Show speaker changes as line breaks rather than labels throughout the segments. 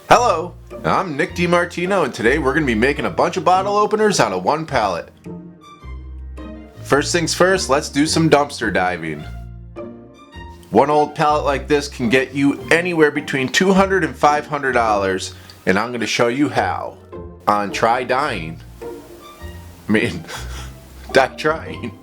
Hello, I'm Nick DiMartino and today we're going to be making a bunch of bottle openers out of one pallet. First things first, let's do some dumpster diving. One old pallet like this can get you anywhere between $200 and $500, and I'm going to show you how on Try Dying. Die Trying.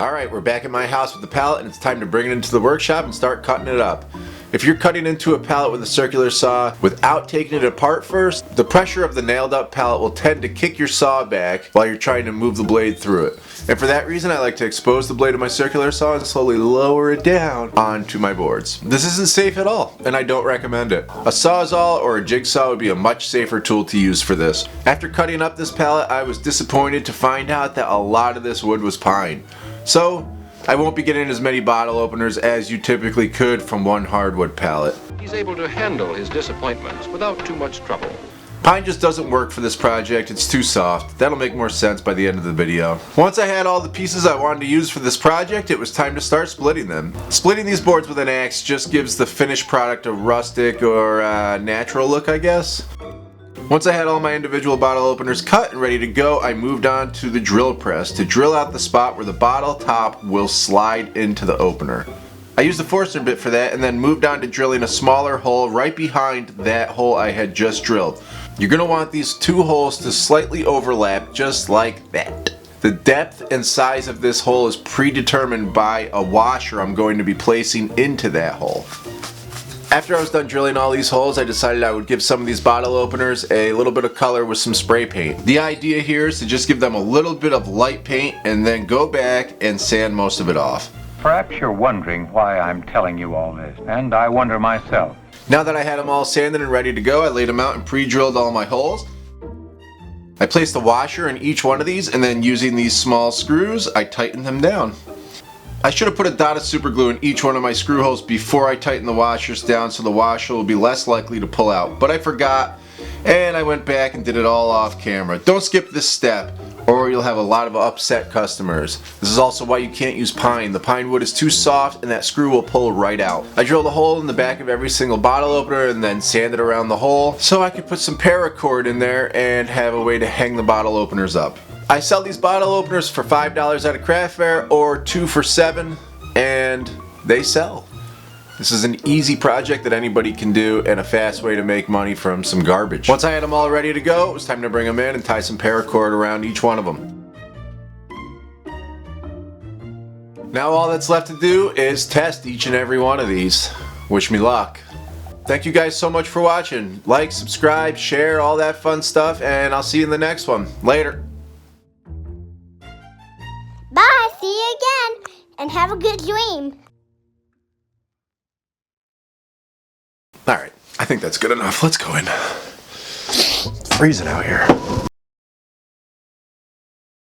Alright, we're back at my house with the pallet and it's time to bring it into the workshop and start cutting it up. If you're cutting into a pallet with a circular saw without taking it apart first, the pressure of the nailed up pallet will tend to kick your saw back while you're trying to move the blade through it. And for that reason I like to expose the blade of my circular saw and slowly lower it down onto my boards. This isn't safe at all and I don't recommend it. A Sawzall or a jigsaw would be a much safer tool to use for this. After cutting up this pallet I was disappointed to find out that a lot of this wood was pine. So I won't be getting as many bottle openers as you typically could from one hardwood pallet.
He's able to handle his disappointments without too much trouble.
Pine just doesn't work for this project, it's too soft. That'll make more sense by the end of the video. Once I had all the pieces I wanted to use for this project, it was time to start splitting them. Splitting these boards with an axe just gives the finished product a rustic or natural look, I guess. Once I had all my individual bottle openers cut and ready to go, I moved on to the drill press to drill out the spot where the bottle top will slide into the opener. I used the Forstner bit for that and then moved on to drilling a smaller hole right behind that hole I had just drilled. You're going to want these two holes to slightly overlap just like that. The depth and size of this hole is predetermined by a washer I'm going to be placing into that hole. After I was done drilling all these holes, I decided I would give some of these bottle openers a little bit of color with some spray paint. The idea here is to just give them a little bit of light paint and then go back and sand most of it off.
Perhaps you're wondering why I'm telling you all this, and I wonder myself.
Now that I had them all sanded and ready to go, I laid them out and pre-drilled all my holes. I placed the washer in each one of these and then using these small screws, I tightened them down. I should have put a dot of super glue in each one of my screw holes before I tightened the washers down so the washer will be less likely to pull out, but I forgot and I went back and did it all off camera. Don't skip this step or you'll have a lot of upset customers. This is also why you can't use pine. The pine wood is too soft and that screw will pull right out. I drilled a hole in the back of every single bottle opener and then sanded around the hole so I could put some paracord in there and have a way to hang the bottle openers up. I sell these bottle openers for $5 at a craft fair or 2 for $7 and they sell. This is an easy project that anybody can do and a fast way to make money from some garbage. Once I had them all ready to go, it was time to bring them in and tie some paracord around each one of them. Now all that's left to do is test each and every one of these. Wish me luck. Thank you guys so much for watching. Like, subscribe, share, all that fun stuff, and I'll see you in the next one. Later.
Bye, see you again, and have a good dream.
Alright, I think that's good enough. Let's go in. It's freezing out here.